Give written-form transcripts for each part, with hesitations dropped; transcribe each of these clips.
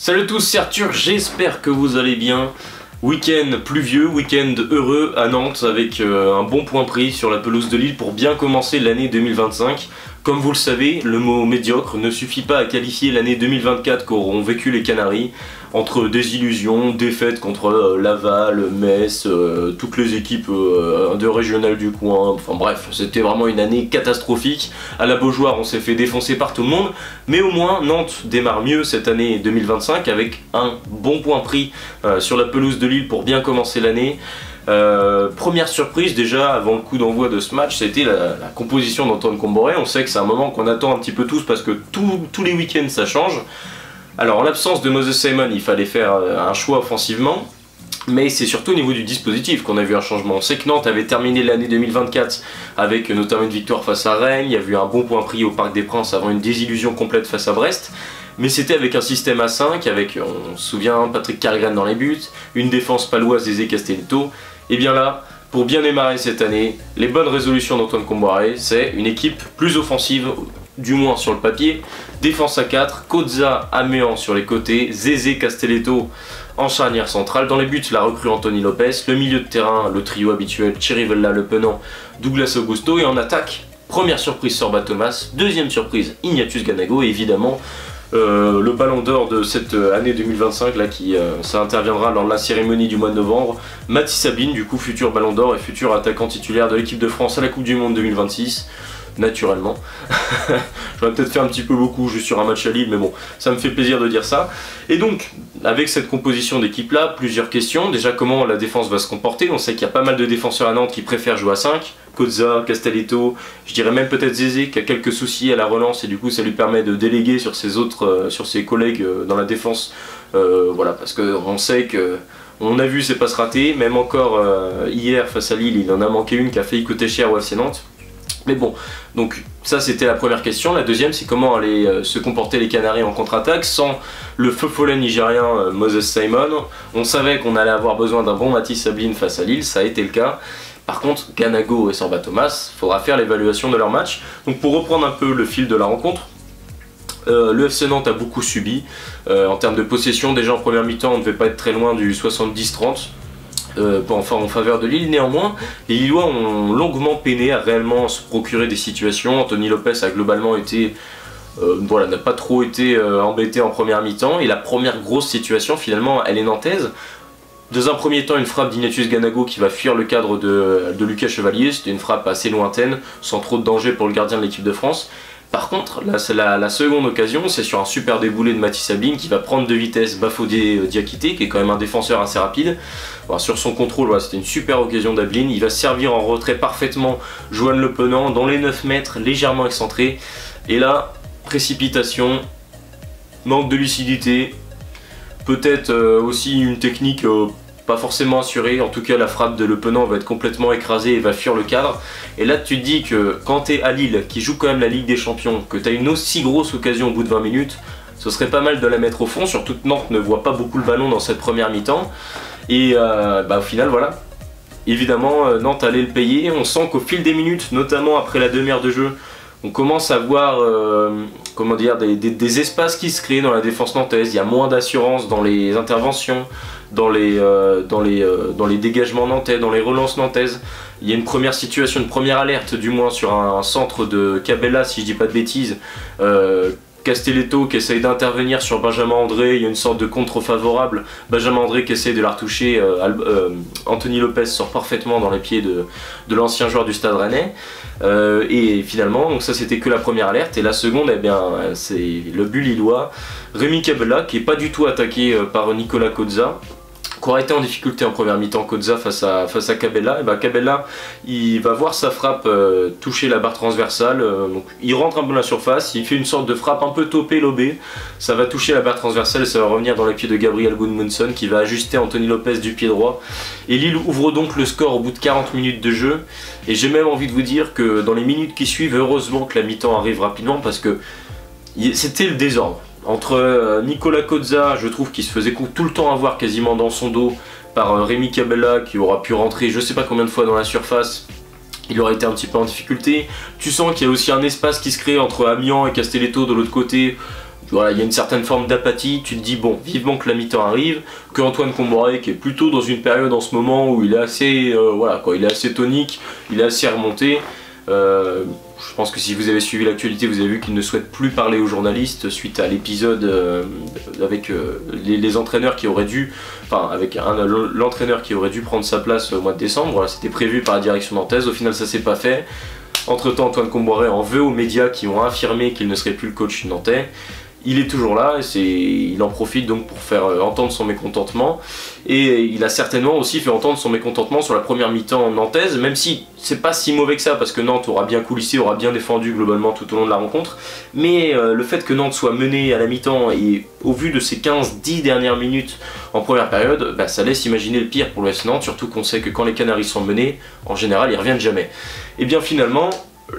Salut à tous, c'est Arthur, j'espère que vous allez bien. Week-end pluvieux, week-end heureux à Nantes avec un bon point pris sur la pelouse de Lille pour bien commencer l'année 2025. Comme vous le savez, le mot médiocre ne suffit pas à qualifier l'année 2024 qu'auront vécu les Canaries, entre désillusions, défaites contre Laval, Metz, toutes les équipes de régionales du coin, enfin bref, c'était vraiment une année catastrophique. À la Beaujoire, on s'est fait défoncer par tout le monde, mais au moins Nantes démarre mieux cette année 2025 avec un bon point pris sur la pelouse de Lille pour bien commencer l'année. Première surprise déjà avant le coup d'envoi de ce match, c'était la composition d'Antoine Comboré. On sait que c'est un moment qu'on attend un petit peu tous parce que tous les week-ends ça change. Alors en l'absence de Moses Simon, il fallait faire un choix offensivement, mais c'est surtout au niveau du dispositif qu'on a vu un changement. On sait que Nantes avait terminé l'année 2024 avec notamment une victoire face à Rennes, il y a eu un bon point pris au Parc des Princes avant une désillusion complète face à Brest. Mais c'était avec un système à 5, avec, on se souvient, Patrick Carrigan dans les buts, une défense paloise d'Eze Castelletto. Et bien là, pour bien démarrer cette année, les bonnes résolutions d'Antoine Comboré, c'est une équipe plus offensive, du moins sur le papier. Défense à 4, Kozza, Améan sur les côtés, Zézé, Castelletto en charnière centrale. Dans les buts, la recrue Anthony Lopez, le milieu de terrain, le trio habituel, Chirivella, Le Penant, Douglas Augusto. Et en attaque, première surprise Sorba Thomas, deuxième surprise Ignatius Ganago et évidemment le ballon d'or de cette année 2025 là ça interviendra lors de la cérémonie du mois de novembre. Mathis Sabine, du coup futur ballon d'or et futur attaquant titulaire de l'équipe de France à la Coupe du Monde 2026. Naturellement. J'aurais peut-être fait un petit peu beaucoup juste sur un match à Lille, mais bon, ça me fait plaisir de dire ça. Et donc, avec cette composition d'équipe là, plusieurs questions. Déjà, comment la défense va se comporter? On sait qu'il y a pas mal de défenseurs à Nantes qui préfèrent jouer à 5. Kozza, Castelletto, je dirais même peut-être Zézé qui a quelques soucis à la relance et du coup ça lui permet de déléguer sur ses collègues dans la défense. Voilà, parce qu'on sait que on a vu ses passes ratées, même encore hier face à Lille, il en a manqué une qui a failli coûter cher au FC Nantes. Mais bon, donc ça c'était la première question. La deuxième c'est comment allaient se comporter les Canaries en contre-attaque sans le feu follet nigérien Moses Simon. On savait qu'on allait avoir besoin d'un bon Mathis Sabine face à Lille, ça a été le cas. Par contre, Ganago et Sorba Thomas, il faudra faire l'évaluation de leur match. Donc pour reprendre un peu le fil de la rencontre, le FC Nantes a beaucoup subi. En termes de possession, déjà en première mi-temps on ne devait pas être très loin du 70-30. En faveur de Lille. Néanmoins, les Lillois ont longuement peiné à réellement se procurer des situations. Anthony Lopez a globalement été n'a pas trop été embêté en première mi-temps et la première grosse situation finalement elle est nantaise. Dans un premier temps, une frappe d'Ignatius Ganago qui va fuir le cadre de Lucas Chevalier. C'était une frappe assez lointaine, sans trop de danger pour le gardien de l'équipe de France. Par contre, là, c'est la seconde occasion, c'est sur un super déboulé de Mathis Sabine qui va prendre de vitesse Bafodé Diakité, qui est quand même un défenseur assez rapide. Bon, sur son contrôle, voilà, c'était une super occasion d'Ablin. Il va servir en retrait parfaitement Johan Le Penant dans les 9 mètres, légèrement excentré. Et là, précipitation, manque de lucidité, peut-être aussi une technique pas forcément assurée. En tout cas, la frappe de Le Penant va être complètement écrasée et va fuir le cadre. Et là, tu te dis que quand tu es à Lille, qui joue quand même la Ligue des Champions, que tu as une aussi grosse occasion au bout de 20 minutes, ce serait pas mal de la mettre au fond, surtout que Nantes ne voit pas beaucoup le ballon dans cette première mi-temps. Et au final, voilà. Évidemment, Nantes allait le payer. On sent qu'au fil des minutes, notamment après la demi-heure de jeu, on commence à voir comment dire, des espaces qui se créent dans la défense nantaise. Il y a moins d'assurance dans les interventions, dans les dégagements nantais, dans les relances nantaises. Il y a une première situation, une première alerte du moins sur un centre de Cabella, si je dis pas de bêtises. Castelletto qui essaye d'intervenir sur Benjamin André, il y a une sorte de contre favorable. Benjamin André qui essaye de la retoucher, Anthony Lopez sort parfaitement dans les pieds de l'ancien joueur du Stade Rennais. Et finalement, donc ça c'était que la première alerte. Et la seconde, eh bien, c'est le but lillois. Rémi Cabella qui n'est pas du tout attaqué par Nicolas Kozza, qui aurait été en difficulté en première mi-temps. Kozza face à Cabella, et ben Cabella il va voir sa frappe toucher la barre transversale, donc il rentre un peu dans la surface, il fait une sorte de frappe un peu topée, lobée, ça va toucher la barre transversale et ça va revenir dans les pieds de Gabriel Gudmundsson qui va ajuster Anthony Lopez du pied droit. Et Lille ouvre donc le score au bout de 40 minutes de jeu, et j'ai même envie de vous dire que dans les minutes qui suivent, heureusement que la mi-temps arrive rapidement parce que c'était le désordre. Entre Nicolas Kozza, je trouve qu'il se faisait tout le temps avoir quasiment dans son dos par Rémi Cabella qui aura pu rentrer je sais pas combien de fois dans la surface, il aurait été un petit peu en difficulté. Tu sens qu'il y a aussi un espace qui se crée entre Amiens et Castelletto de l'autre côté. voilà, il y a une certaine forme d'apathie, tu te dis bon, vivement que la mi-temps arrive, que Antoine Kombouaré, qui est plutôt dans une période en ce moment où il est assez, voilà quoi, il est assez tonique, il est assez remonté. Je pense que si vous avez suivi l'actualité, vous avez vu qu'il ne souhaite plus parler aux journalistes suite à l'épisode avec les entraîneurs qui auraient dû, enfin avec l'entraîneur qui aurait dû prendre sa place au mois de décembre. Voilà, c'était prévu par la direction nantaise, au final ça s'est pas fait. Entre temps, Antoine Kombouaré en veut aux médias qui ont affirmé qu'il ne serait plus le coach nantais. Il est toujours là et il en profite donc pour faire entendre son mécontentement, et il a certainement aussi fait entendre son mécontentement sur la première mi-temps nantaise, même si c'est pas si mauvais que ça parce que Nantes aura bien coulissé, aura bien défendu globalement tout au long de la rencontre, mais le fait que Nantes soit mené à la mi-temps et au vu de ses 15-10 dernières minutes en première période, bah, ça laisse imaginer le pire pour le FC Nantes, surtout qu'on sait que quand les Canaries sont menés, en général ils reviennent jamais. Et bien finalement,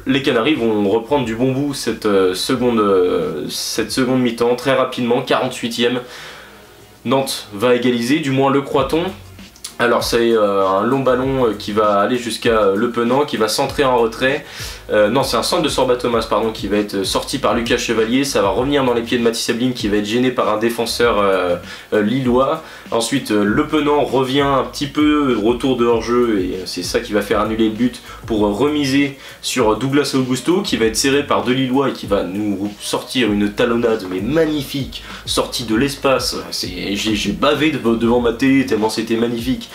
les Canaries vont reprendre du bon bout cette seconde mi-temps très rapidement, 48e. Nantes va égaliser, du moins le croit-on. Alors c'est un long ballon qui va aller jusqu'à Le Penant, qui va centrer en retrait. Non, c'est un centre de Sorba Thomas pardon, qui va être sorti par Lucas Chevalier. Ça va revenir dans les pieds de Mathis Abeline qui va être gêné par un défenseur lillois. Ensuite Le Penant revient un petit peu, retour de hors-jeu, et c'est ça qui va faire annuler le but pour remiser sur Douglas Augusto qui va être serré par deux Lillois et qui va nous sortir une talonnade mais magnifique, sortie de l'espace. J'ai bavé devant ma télé tellement c'était magnifique.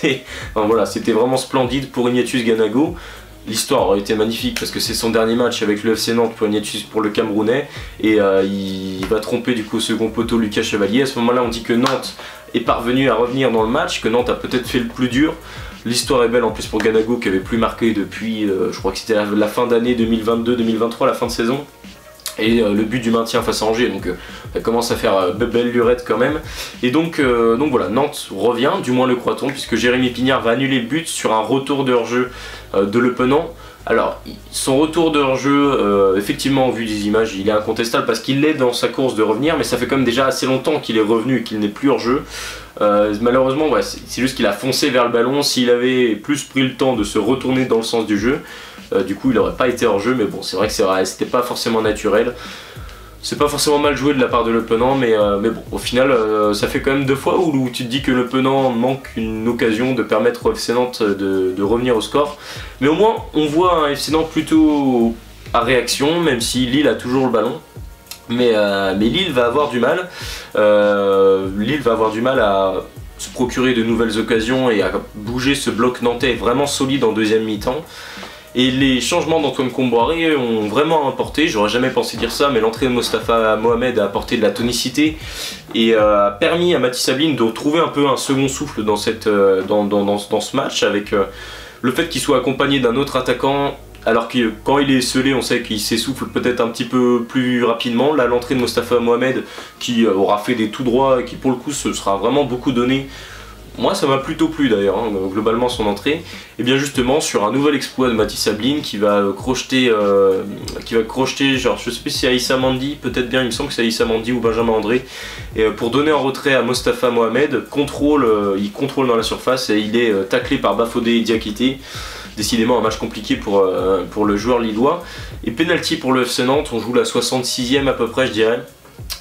Enfin, voilà, c'était vraiment splendide pour Ignatius Ganago. L'histoire aurait été magnifique parce que c'est son dernier match avec le FC Nantes pour le Camerounais, et il va tromper du coup au second poteau Lucas Chevalier. À ce moment là on dit que Nantes est parvenu à revenir dans le match, que Nantes a peut-être fait le plus dur. L'histoire est belle en plus pour Ganago qui avait plus marqué depuis je crois que c'était la fin d'année 2022-2023, la fin de saison, et le but du maintien face à Angers, donc ça commence à faire belle lurette quand même. Et donc voilà, Nantes revient, du moins le croit-on, puisque Jérémy Pignard va annuler le but sur un retour de hors-jeu de Le Penant. Alors son retour de hors-jeu, effectivement au vu des images il est incontestable parce qu'il est dans sa course de revenir, mais ça fait quand même déjà assez longtemps qu'il est revenu et qu'il n'est plus hors-jeu. Malheureusement ouais, c'est juste qu'il a foncé vers le ballon. S'il avait plus pris le temps de se retourner dans le sens du jeu, du coup il n'aurait pas été hors-jeu, mais bon c'est vrai que c'était pas forcément naturel. C'est pas forcément mal joué de la part de Le Penant, mais bon, au final, ça fait quand même 2 fois où tu te dis que Le Penant manque une occasion de permettre au FC Nantes de revenir au score. Mais au moins, on voit un FC Nantes plutôt à réaction, même si Lille a toujours le ballon. Mais Lille va avoir du mal. Lille va avoir du mal à se procurer de nouvelles occasions et à bouger ce bloc nantais vraiment solide en deuxième mi-temps. Et les changements d'Antoine Kombouaré ont vraiment apporté, j'aurais jamais pensé dire ça, mais l'entrée de Mostafa Mohamed a apporté de la tonicité et a permis à Mathis Abeline de retrouver un peu un second souffle dans ce match, avec le fait qu'il soit accompagné d'un autre attaquant, alors que quand il est scellé on sait qu'il s'essouffle peut-être un petit peu plus rapidement. Là l'entrée de Mostafa Mohamed qui aura fait des tout droits et qui pour le coup se sera vraiment beaucoup donné. Moi ça m'a plutôt plu d'ailleurs, hein, globalement son entrée. Et bien justement sur un nouvel exploit de Mathis Abeline qui va crocheter, genre je sais plus si c'est Aïssa Mandi, peut-être bien, il me semble que c'est Aïssa Mandi ou Benjamin André, et pour donner en retrait à Mostafa Mohamed, il contrôle dans la surface et il est taclé par Bafodé Diakité. Décidément un match compliqué pour le joueur lillois. Et penalty pour le FC Nantes, on joue la 66e à peu près je dirais.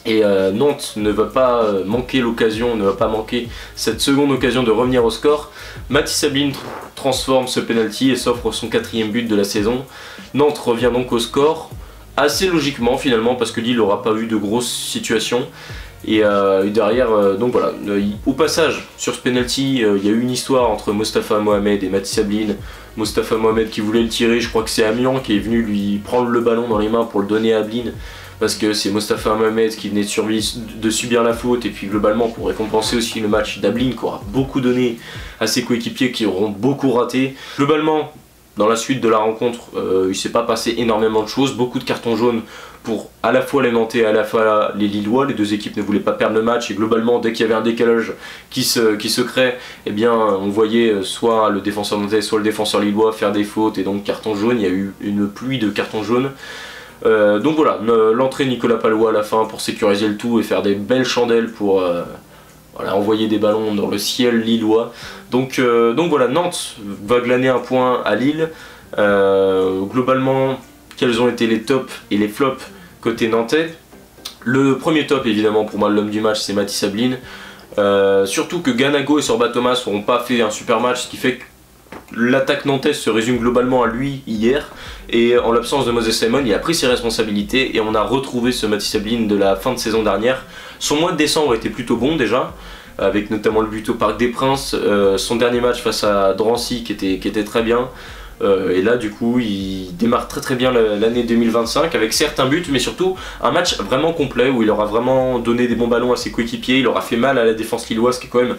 Et Nantes ne va pas manquer l'occasion, ne va pas manquer cette seconde occasion de revenir au score. Mathis Abeline transforme ce penalty et s'offre son 4e but de la saison. Nantes revient donc au score, assez logiquement finalement parce que Lille n'aura pas eu de grosses situations. Et derrière, donc voilà, au passage sur ce penalty, il y a eu une histoire entre Mostafa Mohamed et Mathis Abeline. Mostafa Mohamed qui voulait le tirer, je crois que c'est Amiens qui est venu lui prendre le ballon dans les mains pour le donner à Abeline, parce que c'est Mostafa Mohamed qui venait de subir la faute, et puis globalement pour récompenser aussi le match d'Abeline qui aura beaucoup donné à ses coéquipiers qui auront beaucoup raté. Globalement, dans la suite de la rencontre, il ne s'est pas passé énormément de choses, beaucoup de cartons jaunes pour à la fois les Nantais et à la fois les Lillois. Les deux équipes ne voulaient pas perdre le match et globalement dès qu'il y avait un décalage qui se crée, eh bien on voyait soit le défenseur nantais soit le défenseur lillois faire des fautes et donc carton jaune. Il y a eu une pluie de cartons jaunes. Donc voilà, l'entrée de Nicolas Palois à la fin pour sécuriser le tout et faire des belles chandelles pour voilà, envoyer des ballons dans le ciel lillois. Donc voilà, Nantes va glaner un point à Lille. Globalement, quels ont été les tops et les flops côté nantais? Le premier top évidemment pour moi l'homme du match c'est Matisse Ablin. Surtout que Ganago et Sorba Thomas n'ont pas fait un super match, ce qui fait que l'attaque nantaise se résume globalement à lui hier. Et en l'absence de Moses Simon, il a pris ses responsabilités et on a retrouvé ce Matisse Ablin de la fin de saison dernière. Son mois de décembre était plutôt bon déjà, avec notamment le but au Parc des Princes, son dernier match face à Drancy qui était très bien. Et là du coup il démarre très bien l'année 2025 avec certes un but mais surtout un match vraiment complet où il aura vraiment donné des bons ballons à ses coéquipiers, il aura fait mal à la défense lilloise qui est quand même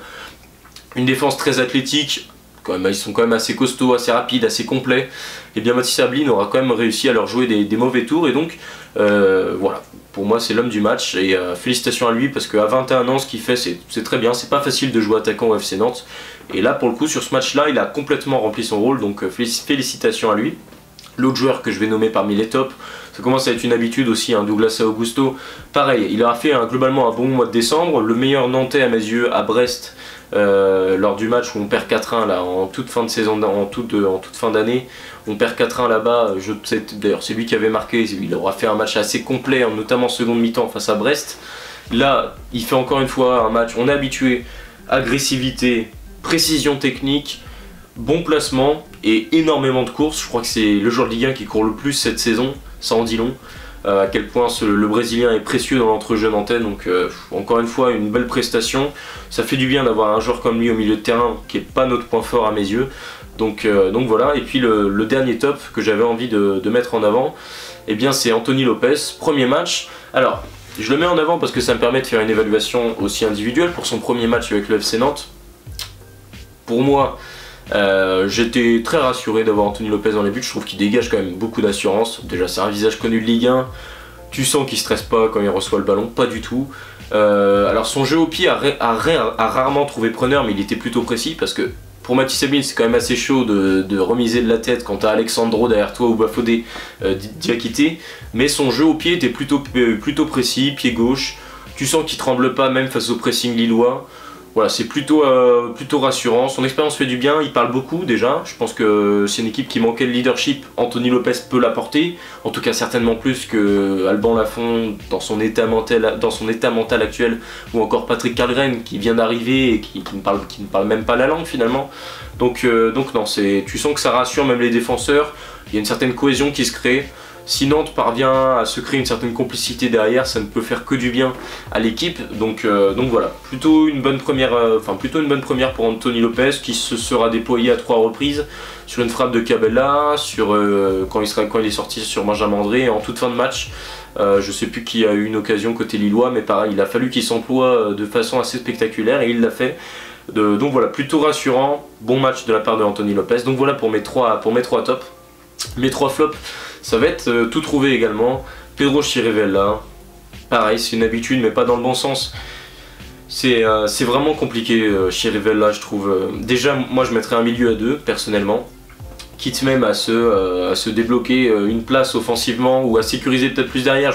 une défense très athlétique, ils sont quand même assez costauds, assez rapides, assez complets. Et bien Matisse Ablin aura quand même réussi à leur jouer des mauvais tours et donc voilà, pour moi c'est l'homme du match et félicitations à lui parce qu'à 21 ans ce qu'il fait c'est très bien, c'est pas facile de jouer attaquant au FC Nantes et là pour le coup sur ce match là il a complètement rempli son rôle donc félicitations à lui. L'autre joueur que je vais nommer parmi les tops, ça commence à être une habitude aussi, Douglas Augusto, pareil, il a fait globalement un bon mois de décembre, le meilleur Nantais à mes yeux à Brest lors du match où on perd 4-1 là, en toute fin de saison, en toute fin d'année, on perd 4-1 là-bas, d'ailleurs c'est lui qui avait marqué, il aura fait un match assez complet, notamment seconde mi-temps face à Brest. Là, il fait encore une fois un match, on est habitué, agressivité, précision technique, bon placement et énormément de courses. Je crois que c'est le joueur de Ligue 1 qui court le plus cette saison, ça en dit long. À quel point le Brésilien est précieux dans l'entrejeu nantais, donc encore une fois une belle prestation. Ça fait du bien d'avoir un joueur comme lui au milieu de terrain qui n'est pas notre point fort à mes yeux. Donc voilà, et puis le dernier top que j'avais envie de mettre en avant, eh bien c'est Anthony Lopez, premier match. Alors je le mets en avant parce que ça me permet de faire une évaluation aussi individuelle pour son premier match avec le FC Nantes. Pour moi, j'étais très rassuré d'avoir Anthony Lopez dans les buts, je trouve qu'il dégage quand même beaucoup d'assurance. Déjà c'est un visage connu de Ligue 1, tu sens qu'il stresse pas quand il reçoit le ballon, pas du tout. Alors son jeu au pied a rarement trouvé preneur mais il était plutôt précis parce que pour Matisse Ablin c'est quand même assez chaud de remiser de la tête quand t'as Alexandro derrière toi ou Bafodé Diakité, mais son jeu au pied était plutôt précis, pied gauche, tu sens qu'il tremble pas même face au pressing lillois. Voilà, c'est plutôt rassurant, son expérience fait du bien, il parle beaucoup déjà, je pense que c'est une équipe qui manquait de leadership, Anthony Lopez peut l'apporter, en tout cas certainement plus que Alban Lafont dans son état mental actuel, ou encore Patrick Carlgren qui vient d'arriver et qui ne parle même pas la langue finalement. Donc non, tu sens que ça rassure même les défenseurs, il y a une certaine cohésion qui se crée. Si Nantes parvient à se créer une certaine complicité derrière, ça ne peut faire que du bien à l'équipe. Donc voilà, plutôt une bonne première pour Anthony Lopez qui se sera déployé à 3 reprises sur une frappe de Cabella, quand il est sorti sur Benjamin André en toute fin de match. Je sais plus qui a eu une occasion côté lillois, mais pareil, il a fallu qu'il s'emploie de façon assez spectaculaire et il l'a fait. Donc voilà, plutôt rassurant, bon match de la part de Anthony Lopez. Donc voilà pour mes trois tops. Mes 3 flops, ça va être tout trouvé également. Pedro Chirivella, pareil, c'est une habitude mais pas dans le bon sens. C'est vraiment compliqué Chirivella, je trouve. Déjà, moi je mettrais un milieu à 2 personnellement, quitte même à se débloquer une place offensivement ou à sécuriser peut-être plus derrière.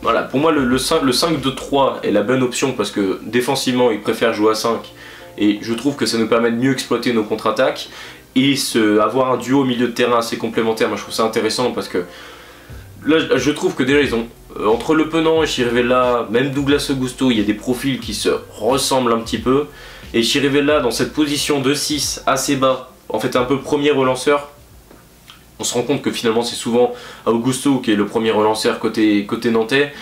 Voilà, pour moi le 5-2-3 est la bonne option parce que défensivement il préfère jouer à 5 et je trouve que ça nous permet de mieux exploiter nos contre-attaques. Et avoir un duo au milieu de terrain assez complémentaire, moi je trouve ça intéressant parce que là je trouve que déjà ils ont entre Le Penant et Chirivella, même Douglas Augusto, il y a des profils qui se ressemblent un petit peu et Chirivella dans cette position de 6 assez bas, en fait un peu premier relanceur, on se rend compte que finalement c'est souvent Augusto qui est le premier relanceur côté nantais.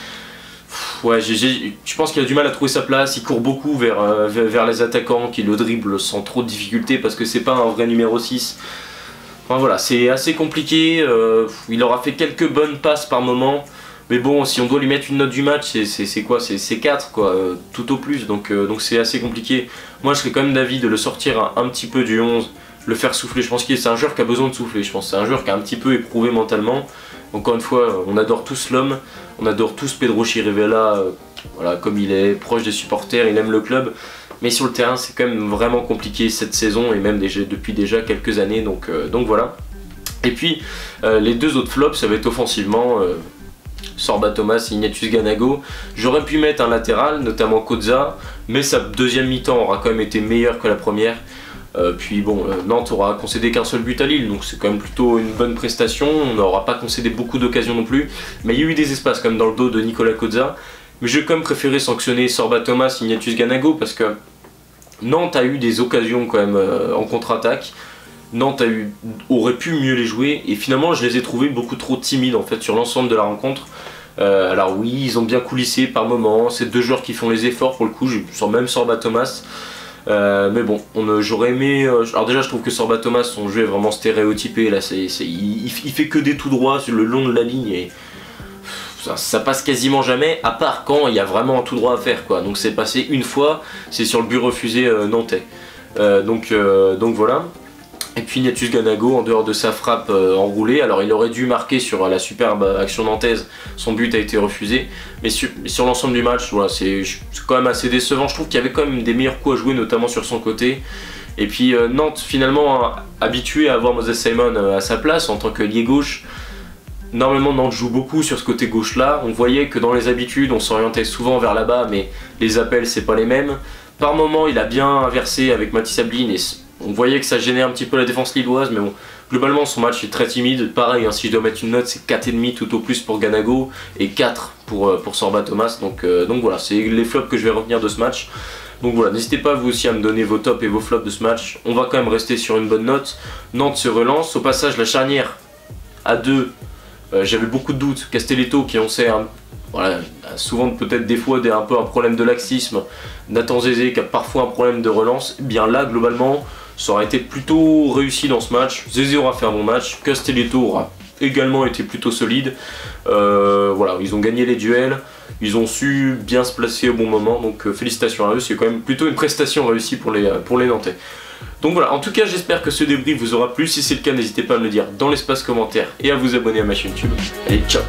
Ouais, je pense qu'il a du mal à trouver sa place, il court beaucoup vers les attaquants qui le dribblent sans trop de difficulté parce que c'est pas un vrai numéro 6. Enfin voilà, c'est assez compliqué, il aura fait quelques bonnes passes par moment, mais bon, si on doit lui mettre une note du match, c'est quoi? C'est 4 quoi, tout au plus, donc c'est assez compliqué. Moi je serais quand même d'avis de le sortir un petit peu du 11, le faire souffler, je pense que c'est un joueur qui a besoin de souffler, je pense c'est un joueur qui a un petit peu éprouvé mentalement. Encore une fois, on adore tous l'homme, on adore tous Pedro Chirivella, voilà, comme il est, proche des supporters, il aime le club. Mais sur le terrain, c'est quand même vraiment compliqué cette saison et même depuis déjà quelques années, donc voilà. Et puis, les 2 autres flops, ça va être offensivement, Sorba Thomas et Ignatius Ganago. J'aurais pu mettre un latéral, notamment Koza, mais sa deuxième mi-temps aura quand même été meilleure que la première. Puis bon, Nantes aura concédé qu'un seul but à Lille, donc c'est quand même plutôt une bonne prestation. On n'aura pas concédé beaucoup d'occasions non plus, mais il y a eu des espaces quand même dans le dos de Nicolas Kozza. Mais j'ai quand même préféré sanctionner Sorba Thomas, Ignatius Ganago, parce que Nantes a eu des occasions quand même en contre-attaque. Nantes aurait pu mieux les jouer, et finalement je les ai trouvés beaucoup trop timides en fait sur l'ensemble de la rencontre. Alors oui, ils ont bien coulissé par moments, c'est deux joueurs qui font les efforts pour le coup, je sens même Sorba Thomas. Mais bon, j'aurais aimé. Alors déjà, je trouve que Sorba Thomas, son jeu est vraiment stéréotypé. Là, il fait que des tout droits sur le long de la ligne et ça passe quasiment jamais, à part quand il y a vraiment un tout droit à faire, quoi. Donc c'est passé une fois, c'est sur le but refusé nantais. Donc voilà. Et puis Ignatius Ganago, en dehors de sa frappe enroulée, alors il aurait dû marquer sur la superbe action nantaise, son but a été refusé, mais sur l'ensemble du match, voilà, c'est quand même assez décevant. Je trouve qu'il y avait quand même des meilleurs coups à jouer, notamment sur son côté. Et puis Nantes, finalement, habitué à avoir Moses Simon à sa place en tant que lié gauche. Normalement, Nantes joue beaucoup sur ce côté gauche là. On voyait que dans les habitudes, on s'orientait souvent vers là-bas, mais les appels, c'est pas les mêmes. Par moment, il a bien inversé avec Mathis Abline et on voyait que ça gênait un petit peu la défense lilloise, mais bon, globalement son match est très timide. Pareil, hein, si je dois mettre une note, c'est 4,5 tout au plus pour Ganago et 4 pour Sorba Thomas. Donc voilà, c'est les flops que je vais retenir de ce match. Donc voilà, n'hésitez pas vous aussi à me donner vos tops et vos flops de ce match. On va quand même rester sur une bonne note. Nantes se relance. Au passage, la charnière à 2, j'avais beaucoup de doutes. Castelletto, qui on sait, voilà, a souvent peut-être des fois un peu un problème de laxisme. Nathan Zézé, qui a parfois un problème de relance. Et bien là, globalement, ça aurait été plutôt réussi dans ce match. Zézé aura fait un bon match, Castelletto aura également été plutôt solide. Voilà, ils ont gagné les duels, ils ont su bien se placer au bon moment, donc félicitations à eux, c'est quand même plutôt une prestation réussie pour les Nantais. Donc voilà, en tout cas j'espère que ce débrief vous aura plu. Si c'est le cas, n'hésitez pas à me le dire dans l'espace commentaire et à vous abonner à ma chaîne YouTube. Allez, ciao!